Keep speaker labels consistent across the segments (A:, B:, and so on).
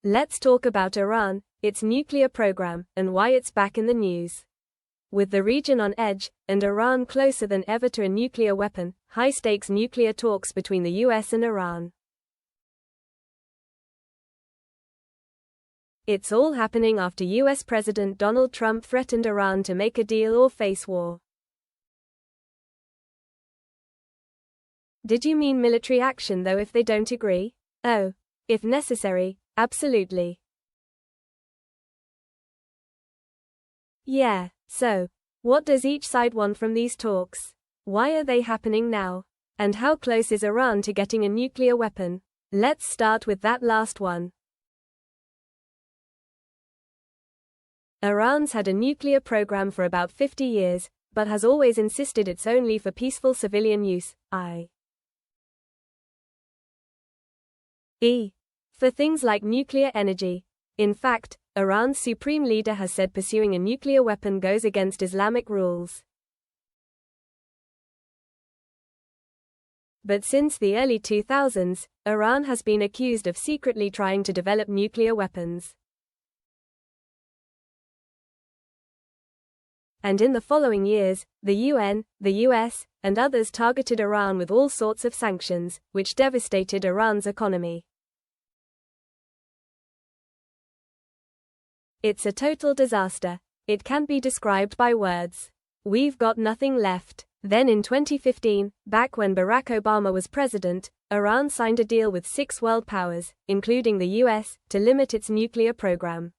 A: Let's talk about Iran, its nuclear program, and why it's back in the news. With the region on edge, and Iran closer than ever to a nuclear weapon, high-stakes nuclear talks between the US and Iran. It's all happening after US President Donald Trump threatened Iran to make a deal or face war. Did you mean military action though if they don't agree? Oh, if necessary, absolutely. Yeah, so, what does each side want from these talks? Why are they happening now? And how close is Iran to getting a nuclear weapon? Let's start with that last one. Iran's had a nuclear program for about 50 years, but has always insisted it's only for peaceful civilian use, i.e., for things like nuclear energy. In fact, Iran's supreme leader has said pursuing a nuclear weapon goes against Islamic rules. But since the early 2000s, Iran has been accused of secretly trying to develop nuclear weapons. And in the following years, the UN, the US, and others targeted Iran with all sorts of sanctions, which devastated Iran's economy. It's a total disaster. It can't be described by words. We've got nothing left. Then in 2015, back when Barack Obama was president, Iran signed a deal with 6 world powers, including the US, to limit its nuclear program.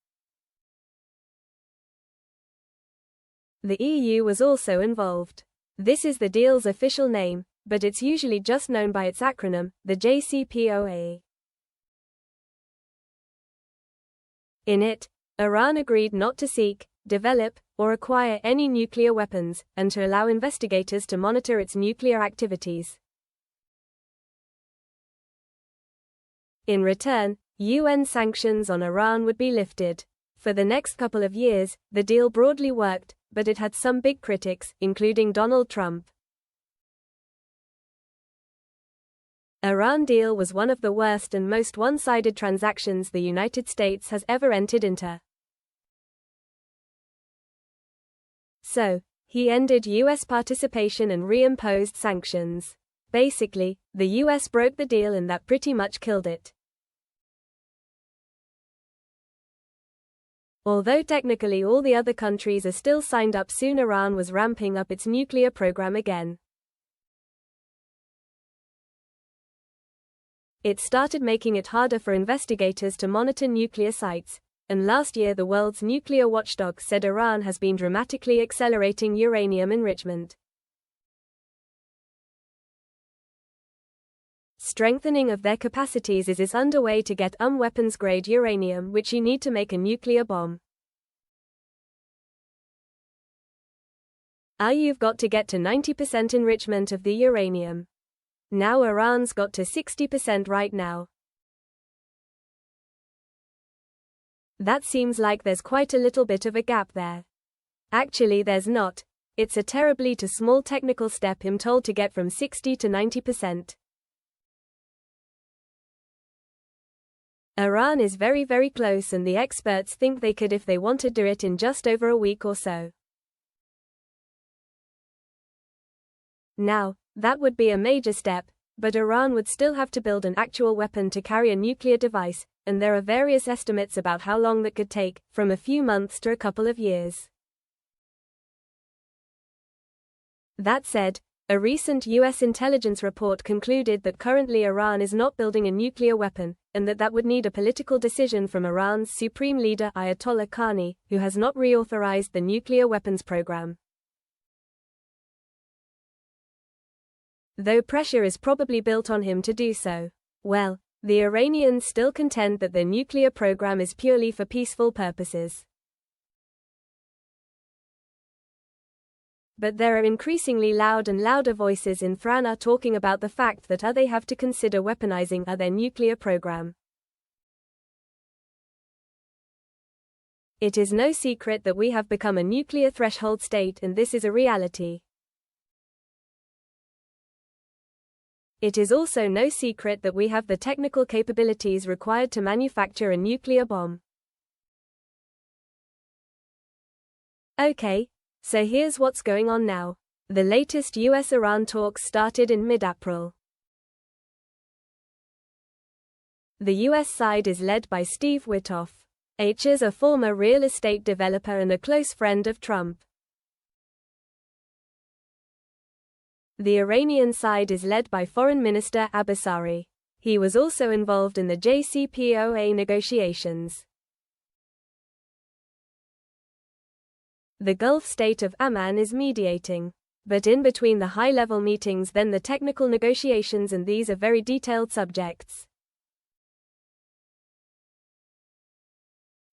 A: The EU was also involved. This is the deal's official name, but it's usually just known by its acronym, the JCPOA. In it, Iran agreed not to seek, develop, or acquire any nuclear weapons, and to allow investigators to monitor its nuclear activities. In return, UN sanctions on Iran would be lifted. For the next couple of years, the deal broadly worked, but it had some big critics, including Donald Trump. Iran deal was one of the worst and most one-sided transactions the United States has ever entered into. So, he ended US participation and reimposed sanctions. Basically, the US broke the deal and that pretty much killed it. Although technically all the other countries are still signed up, soon Iran was ramping up its nuclear program again. It started making it harder for investigators to monitor nuclear sites, and last year the world's nuclear watchdog said Iran has been dramatically accelerating uranium enrichment. Strengthening of their capacities is underway to get weapons-grade uranium, which you need to make a nuclear bomb. You've got to get to 90% enrichment of the uranium. Now Iran's got to 60% right now. That seems like there's quite a little bit of a gap there. Actually there's not. It's a terribly too small technical step, I'm told, to get from 60 to 90%. Iran is very, very close, and the experts think they could, if they wanted, do it in just over a week or so. Now, that would be a major step, but Iran would still have to build an actual weapon to carry a nuclear device, and there are various estimates about how long that could take, from a few months to a couple of years. That said, a recent US intelligence report concluded that currently Iran is not building a nuclear weapon, and that would need a political decision from Iran's supreme leader Ayatollah Khamenei, who has not reauthorized the nuclear weapons program. Though pressure is probably built on him to do so. Well, the Iranians still contend that their nuclear program is purely for peaceful purposes. But there are increasingly loud and louder voices in Tehran talking about the fact that they have to consider weaponizing their nuclear program. It is no secret that we have become a nuclear threshold state, and this is a reality. It is also no secret that we have the technical capabilities required to manufacture a nuclear bomb. Okay, so here's what's going on now. The latest US-Iran talks started in mid-April. The US side is led by Steve Witkoff. H is a former real estate developer and a close friend of Trump. The Iranian side is led by Foreign Minister Abbasari. He was also involved in the JCPOA negotiations. The Gulf state of Amman is mediating. But in between the high-level meetings, then the technical negotiations, and these are very detailed subjects.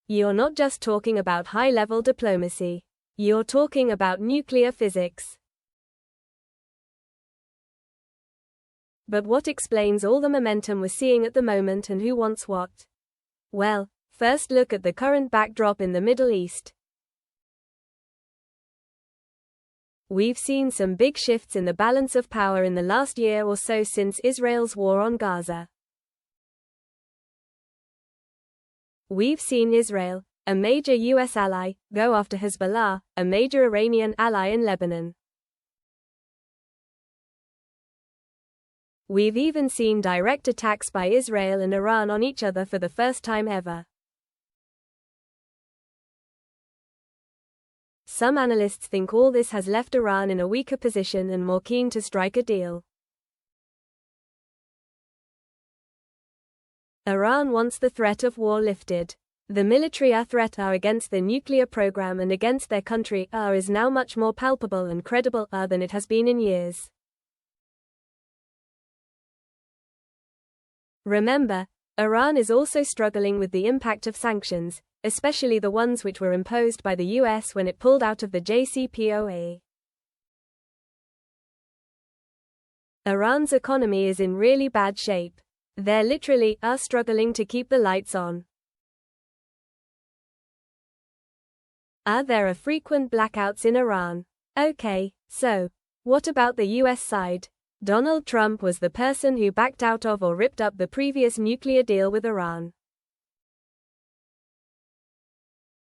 A: You're not just talking about high-level diplomacy. You're talking about nuclear physics. But what explains all the momentum we're seeing at the moment, and who wants what? Well, first look at the current backdrop in the Middle East. We've seen some big shifts in the balance of power in the last year or so since Israel's war on Gaza. We've seen Israel, a major US ally, go after Hezbollah, a major Iranian ally in Lebanon. We've even seen direct attacks by Israel and Iran on each other for the first time ever. Some analysts think all this has left Iran in a weaker position and more keen to strike a deal. Iran wants the threat of war lifted. The military threat against the nuclear program and against their country is now much more palpable and credible than it has been in years. Remember, Iran is also struggling with the impact of sanctions, especially the ones which were imposed by the US when it pulled out of the JCPOA. Iran's economy is in really bad shape. They're literally struggling to keep the lights on. There are frequent blackouts in Iran. Okay, so what about the US side? Donald Trump was the person who backed out of or ripped up the previous nuclear deal with Iran.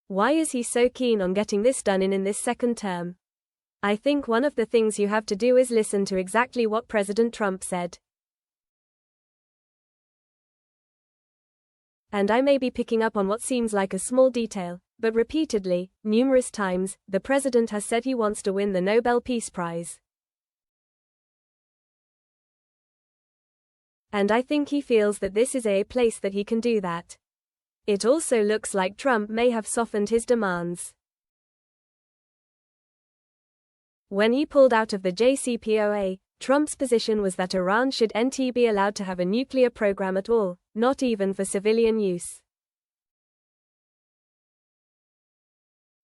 A: Why is he so keen on getting this done in this second term? I think one of the things you have to do is listen to exactly what President Trump said. And I may be picking up on what seems like a small detail, but repeatedly, numerous times, the president has said he wants to win the Nobel Peace Prize. And I think he feels that this is a place that he can do that. It also looks like Trump may have softened his demands. When he pulled out of the JCPOA, Trump's position was that Iran should not be allowed to have a nuclear program at all, not even for civilian use.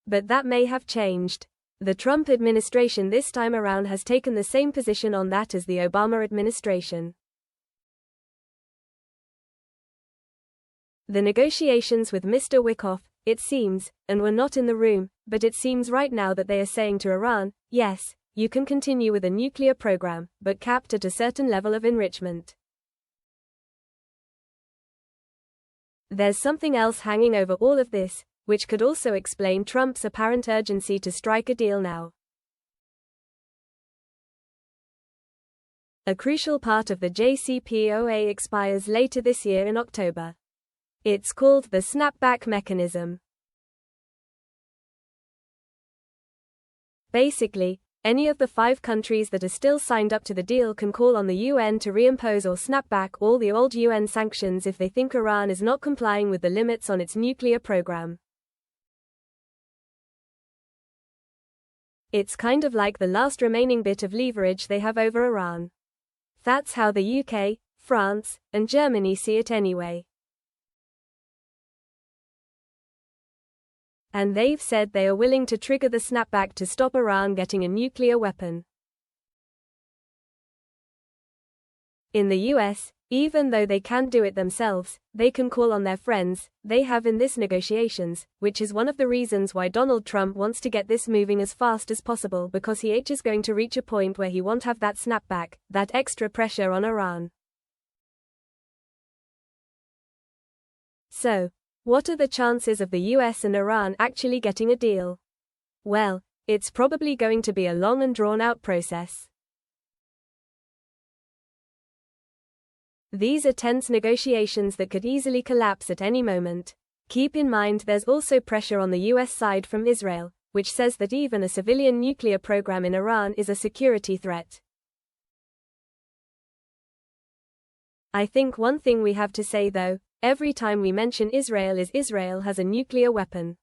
A: But that may have changed. The Trump administration this time around has taken the same position on that as the Obama administration. The negotiations with Mr. Witkoff, it seems, and were not in the room, but it seems right now that they are saying to Iran, yes, you can continue with a nuclear program, but capped at a certain level of enrichment. There's something else hanging over all of this, which could also explain Trump's apparent urgency to strike a deal now. A crucial part of the JCPOA expires later this year in October. It's called the snapback mechanism. Basically, any of the 5 countries that are still signed up to the deal can call on the UN to reimpose or snap back all the old UN sanctions if they think Iran is not complying with the limits on its nuclear program. It's kind of like the last remaining bit of leverage they have over Iran. That's how the UK, France, and Germany see it anyway. And they've said they are willing to trigger the snapback to stop Iran getting a nuclear weapon. In the US, Even though they can't do it themselves, they can call on their friends they have in this negotiations, which is one of the reasons why Donald Trump wants to get this moving as fast as possible, because he is going to reach a point where he won't have that snapback, that extra pressure on Iran. So, what are the chances of the US and Iran actually getting a deal? Well, it's probably going to be a long and drawn-out process. These are tense negotiations that could easily collapse at any moment. Keep in mind there's also pressure on the US side from Israel, which says that even a civilian nuclear program in Iran is a security threat. I think one thing we have to say though, every time we mention Israel is Israel has a nuclear weapon.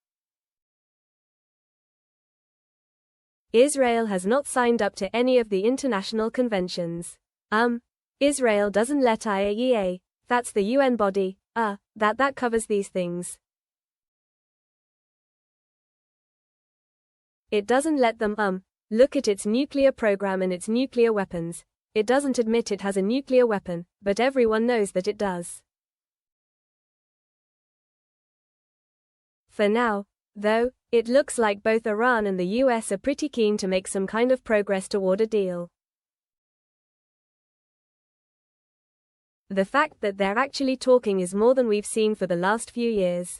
A: Israel has not signed up to any of the international conventions. Israel doesn't let IAEA, that's the UN body, that covers these things. It doesn't let them, look at its nuclear program and its nuclear weapons. It doesn't admit it has a nuclear weapon, but everyone knows that it does. For now, though, it looks like both Iran and the US are pretty keen to make some kind of progress toward a deal. The fact that they're actually talking is more than we've seen for the last few years.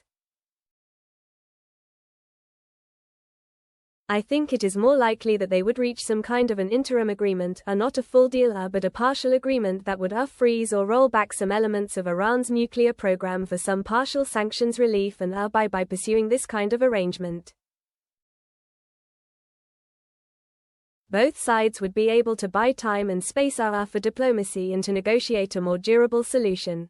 A: I think it is more likely that they would reach some kind of an interim agreement, not a full deal, but a partial agreement that would freeze or roll back some elements of Iran's nuclear program for some partial sanctions relief and by pursuing this kind of arrangement. Both sides would be able to buy time and space for diplomacy and to negotiate a more durable solution.